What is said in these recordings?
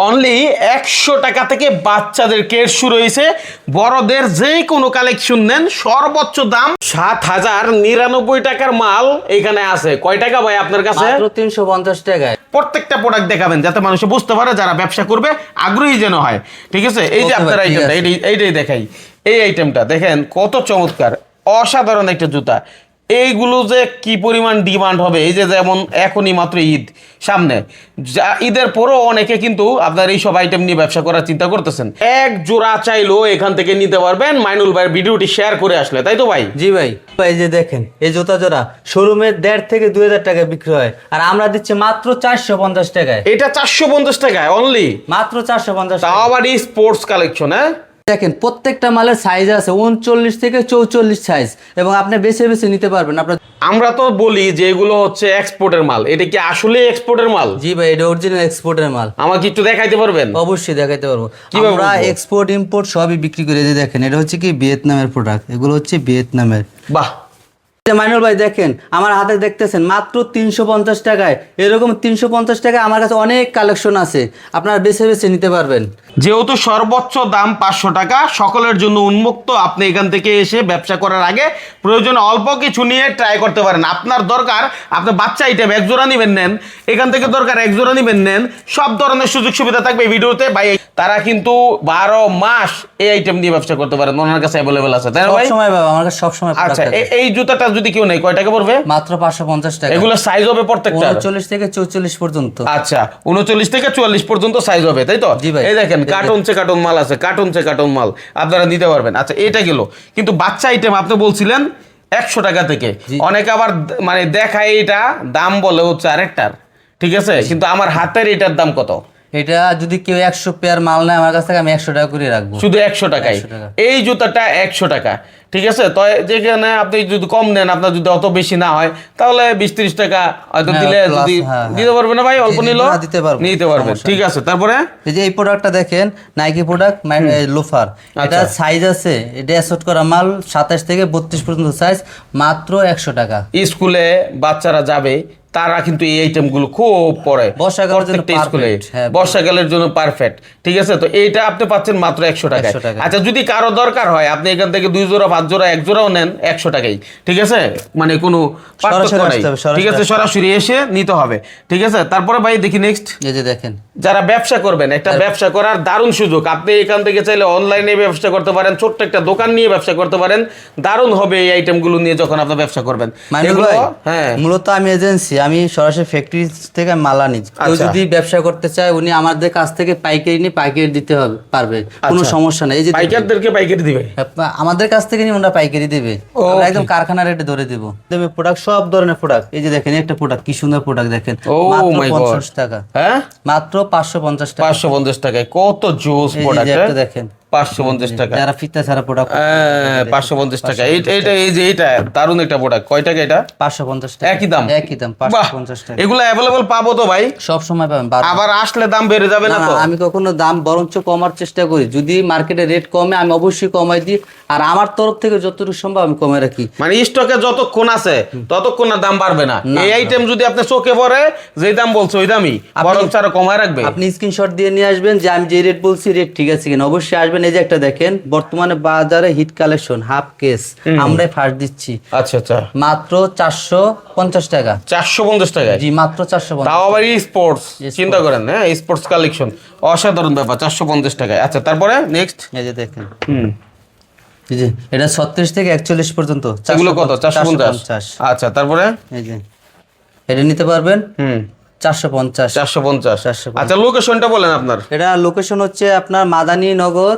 Only 100 টাকা থেকে বাচ্চাদের কেট শুরু হয়েছে। বড়দের যে কোনো কালেকশন নেন সর্বোচ্চ দাম 7,099 টাকার মাল এখানে আছে। কয় টাকা ভাই আপনার কাছে? মাত্র 350 টাকায়। প্রত্যেকটা প্রোডাক্ট দেখাবেন যাতে মানুষ বুঝতে পারে, যারা ব্যবসা করবে আগ্রহী যেন হয়। ঠিক আছে, এই যে আপনার আইটেমটা, এইটাই দেখাই। এই আইটেমটা দেখেন কত চমৎকার, অসাধারণ একটা জুতা। এইগুলো যে কি পরিমাণ ডিমান্ড হবে, এই যে যেমন এখনই মাত্র ঈদ সামনে, ঈদের পরও অনেকে কিন্তু আপনার এইসব আইটেম নিয়ে ব্যবসা করার চিন্তা করতেছেন। এক জোড়া চাইলেও এখান থেকে নিতে পারবেন মাইনুল ভাইয়ের ভিডিওটি শেয়ার করে আসলে, তাই তো ভাই? জি ভাই, এই যে দেখেন এই জুতা জোড়া শোরুমে 1.5 থেকে 2,000 টাকা বিক্রি হয়, আর আমরা দিচ্ছি মাত্র 450 টাকায়। এটা 450 টাকায় অনলি, মাত্র 450 তাও টাকা। আবার স্পোর্টস কালেকশন। হ্যাঁ দেখেন প্রত্যেকটা মালের সাইজ আছে 39 থেকে 44 সাইজ, এবং আপনি বেছে বেছে নিতে পারবেন। আমরা তো বলি যে এগুলো হচ্ছে এক্সপোর্টের মাল, এটা কি আসলে এক্সপোর্টের মাল? জি ভাই, এটা অরিজিনাল এক্সপোর্টের মাল। আমাকে একটু দেখাইতে পারবেন? অবশ্যই দেখাইতে পারবো। কিভাবে আমরা বলবো? এক্সপোর্ট ইম্পোর্ট সবই বিক্রি করে। যে দেখেন এটা হচ্ছে কি ভিয়েতনামের প্রোডাক্ট, এগুলো হচ্ছে ভিয়েতনামের। বাহ, মাইনুল ভাই দেখেন আমার হাতে দেখতেছেন মাত্র 350 টাকায়। এরকম 350 টাকায় আমার কাছে অনেক কালেকশন আছে, আপনারা বেছে বেছে নিতে পারবেন। যেহেতু সর্বোচ্চ দাম 500 টাকা, সকলের জন্য উন্মুক্ত। আপনি এখান থেকে এসে ব্যবসা করার আগে প্রয়োজনে অল্প কিছু নিয়ে ট্রাই করতে পারেন। আপনার দরকার আপনার বাচ্চা আইটেম এক জোড়া নিবেন নেন, এখান থেকে দরকার এক জোড়া নিবেন নেন, সব ধরনের সুযোগ সুবিধা থাকবে এই ভিডিওতে। ভাই তারা কিন্তু 12 মাস এই আইটেম নিয়ে ব্যবসা করতে পারেন, ওনার কাছে অ্যাভেলেবেল আছে, তাই না ভাই? সব সময় বাবা, আমার কাছে সব সময়। আচ্ছা, এই জুতাটা যদি কেউ নেই কয় টাকা পড়বে? মাত্র 550 টাকা। এগুলো সাইজ হবে প্রত্যেকটা 39 থেকে 44 পর্যন্ত। আচ্ছা, 39 থেকে 44 পর্যন্ত সাইজ হবে, তাই তো? জি ভাই। এই দেখেন কার্টুন সে কার্টুন মাল আছে, কার্টুন সে কার্টুন মাল আপনারা নিতে পারবেন। আচ্ছা, এটা গেল। কিন্তু বাচ্চা আইটেম আপনি বলছিলেন 100 টাকা থেকে, অনেকে আবার মানে দেখায় এটা দাম বলে হচ্ছে আরেকটার। ঠিক আছে, কিন্তু আমার হাতের এটার দাম কত? এটা যদি কেউ 100 পেয়ার মাল নেয় আমার কাছ থেকে, আমি 100 টাকা করে রাখবো। শুধু 100 টাকায় 100 টাকা। এই জুতাটা 100 টাকা। ঠিক আছে, তো যেখানে আপনি যদি কম নেন, আপনার যদি অত বেশি না হয়, তাহলে 20-30 টাকা হয়তো দিলে যদি দিতে পারবেন না ভাই, অল্প নিলেও নিতে পারবেন। ঠিক আছে, তারপরে এই যে এই প্রোডাক্টটা দেখেন, নাইকি প্রোডাক্ট লোফার। এটা সাইজ আছে, এটা অ্যাসর্ট করা মাল 27 থেকে 32 পর্যন্ত সাইজ, মাত্র 100 টাকা। স্কুলে বাচ্চারা যাবে, তারা কিন্তু এই আইটেমগুলো খুব পরে বর্ষাকালের জন্য পারফেক্ট। ঠিক আছে, তো এইটা আপনি পাচ্ছেন মাত্র 100 টাকায়। আচ্ছা, যদি কারো দরকার হয় আপনি এখান থেকে 2 জোড়া 5 জোড়া 1 জোড়াও নেন 100 টাকাই। ঠিক আছে, মানে কোনো পার্থক্য নাই। ঠিক আছে, সরাসরি এসে নিতে হবে। ঠিক আছে, তারপরে ভাই দেখি নেক্সট। এই যে দেখেন, যারা ব্যবসা করবেন, একটা ব্যবসা করার দারুণ সুযোগ। আপনি এখান থেকে চাইলে অনলাইনে ব্যবসা করতে পারেন, ছোট্ট একটা দোকান নিয়ে ব্যবসা করতে পারেন। দারুণ হবে এই আইটেমগুলো নিয়ে যখন আপনি ব্যবসা করবেন। হ্যাঁ, মূলত আমি এজেন্সি, আমি সরাসরি ফ্যাক্টরি থেকে মাল আনি। কেউ যদি ব্যবসা করতে চায়, উনি আমাদের কাছ থেকে পাইকারি নিয়ে পাইকারি দিতে হবে পারবে, কোনো সমস্যা নেই। এই যে পাইকারদেরকে পাইকারি দিবে, আমাদের কাছ থেকে নিয়ে ওরা পাইকারি দিবে, আমরা একদম কারখানা রেটে ধরে দেবো। দেবে প্রোডাক্ট, সব ধরনের প্রোডাক্ট। এই যে দেখেন একটা প্রোডাক্ট, কি সুন্দর প্রোডাক্ট দেখেন, মাত্র 50 টাকা। হ্যাঁ, মাত্র 550 টাকা। 550 টাকায় কত জোস প্রোডাক্ট দেখেন। 550 টাকা, যারা ফিতা ছাড়া প্রোডাক্ট। 550 টাকা। এইটা এই যে এইটা দারুণ একটা প্রোডাক্ট। কয় টাকা এটা? 550 টাকা। একই দাম 550 টাকা। এগুলো अवेलेबल পাবো তো ভাই? সব সময় পাবেন। আবার আসলে দাম বেড়ে যাবে না তো? আমি কখনো দাম বরঞ্চ কমার চেষ্টা করি। যদি মার্কেটে রেট কমে আমি অবশ্যই কমাই দিই, আর আমার তরফ থেকে যতটুকু সম্ভব আমি কমে রাখি। মানে স্টকে যতক্ষণ আছে ততক্ষণ না দাম বাড়বে না। এই আইটেম যদি আপনি চোখে পড়ে যে দাম বলছো ওই দামই, বরঞ্চ আরো কমায় রাখবে। আপনি স্ক্রিনশট দিয়ে নিয়ে আসবেন যে আমি যে রেট বলছি রেট ঠিক আছে কিনা, অবশ্যই আসবেন। এই যে একটা দেখেন, বর্তমানে বাজারে হিট কালেকশন হাফ কেস আমরাই ফার্স্ট দিচ্ছি। আচ্ছা আচ্ছা, মাত্র 450 টাকা। 450 টাকা? জি, মাত্র 450। তাও আবার স্পোর্টস, চিন্তা করেন। হ্যাঁ, স্পোর্টস কালেকশন, অসাধারণ ব্যাপার। 450 টাকায়। আচ্ছা, তারপরে নেক্সট। এই যে দেখেন, এই যে এটা 36 থেকে 41 পর্যন্ত। এগুলো কত? 450। আচ্ছা, তারপরে এই যে এটা নিতে পারবেন 450। 450। আচ্ছা, লোকেশনটা বলেন আপনার। এটা লোকেশন হচ্ছে আপনার মাদানীনগর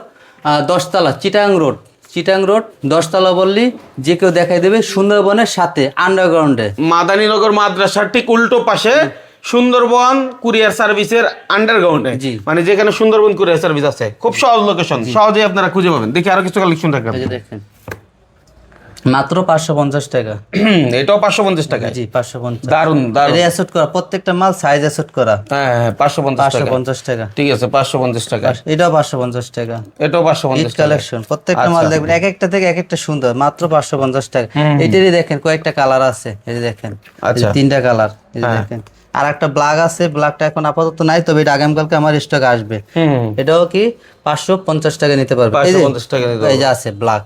10 তলা, চিটাং রোড। চিটাং রোড 10 তলা বললি যে কেউ দেখাই দেবে, সুন্দরবনের সাথে আন্ডারগ্রাউন্ডে। মাদানীনগর মাদ্রাসার ঠিক উল্টো পাশে সুন্দরবন কুরিয়ার সার্ভিসের আন্ডারগ্রাউন্ডে, মানে যেখানে সুন্দরবন কুরিয়ার সার্ভিস আছে। খুব সহজ লোকেশন, সহজেই আপনারা খুঁজে পাবেন। দেখি আরো কিছু কালেকশন রাখেন। দেখেন মাত্র 550 টাকা। এটাও 550 টাকা? জি, 550। দারুন দারুন। এটা অ্যাসেট করা, প্রত্যেকটা মাল সাইজ অ্যাসেট করা। হ্যাঁ, 550 টাকা। ঠিক আছে, 550 টাকা। এটাও 550 টাকা। এটাও 550 টাকা। কালেকশন প্রত্যেকটা মাল দেখবেন এক একটা থেকে এক একটা সুন্দর, মাত্র 550 টাকা। এটারই দেখেন কয়েকটা কালার আছে। এই যে দেখেন, আচ্ছা, 3টা কালার। এই যে দেখেন, আর একটা ব্লাগ আছে, ব্লাগটা এখন আপাতত নাই, তবে এটা আগামীকালকে আমার স্টকে আসবে। এটাও কি 550 টাকা নিতে পারবে। 550 টাকা নিতে এই যে আছে ব্লাগ,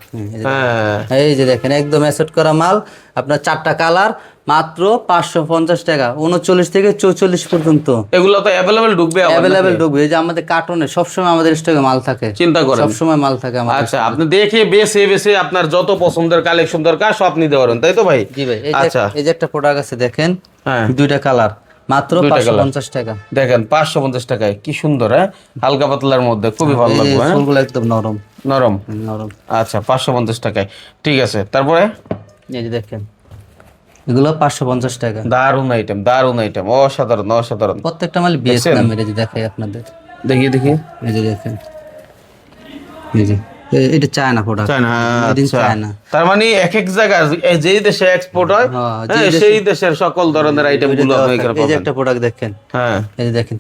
হ্যাঁ এই যে দেখেন একদম অ্যাসেট করা মাল, আপনার 4টা কালার, মাত্র 550 টাকা, 39 থেকে 44 পর্যন্ত। এগুলো তো অ্যাভেলেবেল ঢুকবে, অ্যাভেলেবেল ঢুকবে। এই যে আমাদের কার্টনে সবসময় আমাদের স্টকে মাল থাকে, চিন্তা করেন সবসময় মাল থাকে আমাদের। আচ্ছা, আপনি দেখে বেছে বেছে আপনার যত পছন্দের কালেকশন দরকার সব নিতে পারেন, তাই তো ভাই? জি ভাই। আচ্ছা, এই যে একটা প্রোডাক্ট আছে দেখেন, হ্যাঁ 2টা কালার, মাত্র 550 টাকা। দেখেন 550 টাকায় কি সুন্দর, হ্যাঁ হালকা পাতলার মধ্যে খুবই ভালো লাগবে, হ্যাঁ ফুলগুলো একদম নরম নরম। নরম। আচ্ছা 550 টাকায়, ঠিক আছে। তারপরে এই যে দেখেন এগুলো 550 টাকা। দারুন আইটেম, দারুন আইটেম, অসাধারণ অসাধারণ। প্রত্যেকটা মাল ভিয়েতনামের। এই যে দেখাই আপনাদের, দেখি দেখি, এই যে দেখেন, এই যে এটা চায়না প্রোডাক্ট, চায়না, আচ্ছা। চায়না। তার মানে এক এক জায়গার যেই দেশে এক্সপোর্ট হয়, হ্যাঁ, সেই দেশের সকল ধরনের আইটেম গুলো আপনি এখানে এই যে পাবেন। একটা প্রোডাক্ট দেখেন, হ্যাঁ এই যে দেখেন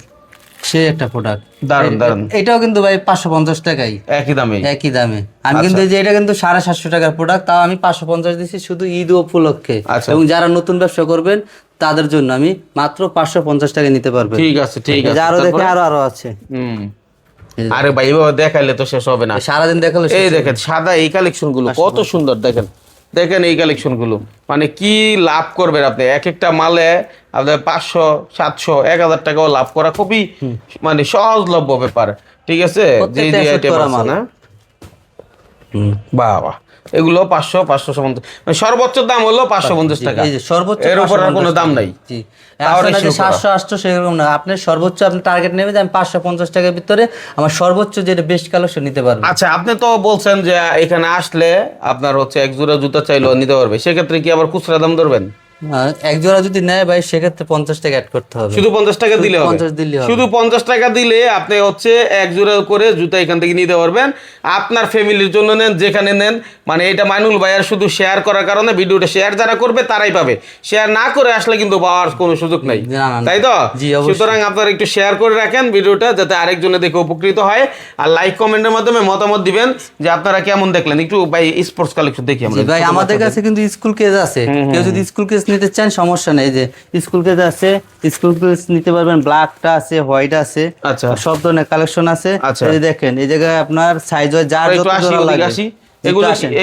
সেই একটা প্রোডাক্ট, দারুন দারুন, এটাও কিন্তু ভাই 550 টাকাই, একই দামে। একই দামে। আমি কিন্তু এই যে এটা কিন্তু 750 টাকার প্রোডাক্ট, তাও আমি 550 দিচ্ছি শুধু ঈদ উপলক্ষে। আচ্ছা। এবং যারা নতুন ব্যবসা করবেন তাদের জন্য আমি মাত্র 550 টাকা নিতে পারবেন। ঠিক আছে ঠিক আছে। আরো দেখে আরো আছে। আরে ভাই এভাবে দেখাইলে তো শেষ হবে না, সারাদিন দেখালে। এই দেখেন সাদা এই কালেকশন গুলো কত সুন্দর, দেখেন দেখেন এই কালেকশন গুলো, মানে কি লাভ করবেন আপনি এক একটা মালে, আপনার 500 700 1000 টাকাও লাভ করা খুবই মানে সহজলভ্য ব্যাপার, ঠিক আছে। যে যে আইটেম আছে না, বাহ বাহ, এগুলো 500 550, মানে সর্বোচ্চ দাম হলো 550 টাকা, এই যে সর্বোচ্চ, এর উপর আর কোনো দাম নাই। জি, আসলে যে 700 800 সেরকম না, আপনি সর্বোচ্চ আপনি টার্গেট নেবে যে আমি 550 টাকার ভিতরে আমার সর্বোচ্চ যেটা বেস্ট কালেকশন নিতে পারবেন। আচ্ছা, আপনি তো বলছেন যে এখানে আসলে আপনার হচ্ছে এক জোড়া জুতা চাইলেও নিতে পারবে, সেক্ষেত্রে কি আবার খুচরা দাম ধরবেন? এক জোড়া যদি নেয় ভাই সেক্ষেত্রে 50 টাকা অ্যাড করতে হবে। শুধু 50 টাকা দিলে হবে? 50 দিলে হবে। শুধু 50 টাকা দিলে আপনি হচ্ছে এক জোড়া করে জুতা এখান থেকে নিতে পারবেন, আপনার ফ্যামিলির জন্য নেন, যেখানে নেন। মানে এটা মাইনুল ভাইয়ার শুধু শেয়ার করার কারণে, ভিডিওটা শেয়ার যারা করবে তারাই পাবে, শেয়ার না করে আসলে কিন্তু পাওয়ার কোনো সুযোগ নাই, তাই তো? সুতরাং আপনারা একটু শেয়ার করে রাখেন ভিডিওটা, যাতে আরেকজনে দেখে উপকৃত হয়। আর লাইক কমেন্টের মাধ্যমে মতামত দিবেন যে আপনারা কেমন দেখলেন। একটু ভাই স্পোর্টস কালেকশন দেখি আমরা। ভাই আমাদের কাছে কিন্তু স্কুল কেস আছে, কেউ যদি স্কুল কেস নিতে চান সমস্যা নেই, যে স্কুল কেস আছে, স্কুল কেস নিতে পারবেন, ব্ল্যাকটা আছে, হোয়াইট আছে, আচ্ছা সব ধরনের কালেকশন আছে। আচ্ছা। এই যে দেখেন এই জায়গায় আপনার সাইজ হয় যার যত লাগে।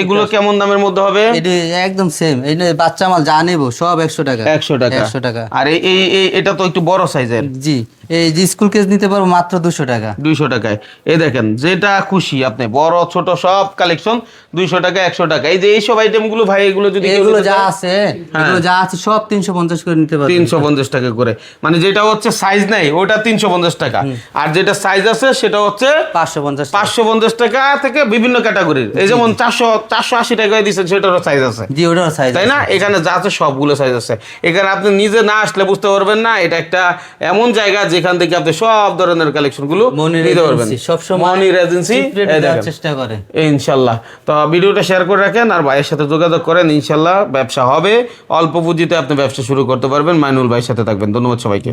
এগুলো কেমন দামের মধ্যে হবে? এটা একদম সেম, এই বাচ্চা মাল যা নেব সব 100 টাকা। 100 টাকা, 100 টাকা। আর এই এটা তো একটু বড় সাইজের। জি, এই যে স্কুল কেস নিতে পারবো মাত্র 200 টাকা। 200 টাকায়, এই দেখেন যেটা খুশি আপনি, বড় ছোট সব কালেকশন 200 টাকা 100 টাকা। এই যে এইসব আইটেম গুলো ভাই, এগুলো যদি এগুলো যা আছে, এগুলো যা আছে সব 350 করে নিতে পারবেন। 350 টাকা করে, মানে যেটা হচ্ছে সাইজ নাই ওটা 350 টাকা, আর যেটা সাইজ আছে সেটা হচ্ছে 550 টাকা থেকে বিভিন্ন ক্যাটাগরির। এই যেমন 480 টাকায় দিচ্ছেন, সেটারও সাইজ আছে। জি, ওটারও সাইজ, তাই না? এখানে যা আছে সবগুলো সাইজ আছে। এখানে আপনি নিজে না আসলে বুঝতে পারবেন না, এটা একটা এমন জায়গা যেখান থেকে আপনি সব ধরনের কালেকশন গুলো নিতে পারবেন। মনির এজেন্সি চেষ্টা করে ইনশাল্লাহ। তো ভিডিওটা শেয়ার করে রাখেন, আর ভাইয়ের সাথে যোগাযোগ করেন, ইনশাল্লাহ ব্যবসা হবে। অল্প পুঁজিতে আপনি ব্যবসা শুরু করতে পারবেন। মাইনুল ভাইয়ের সাথে থাকবেন। ধন্যবাদ সবাইকে।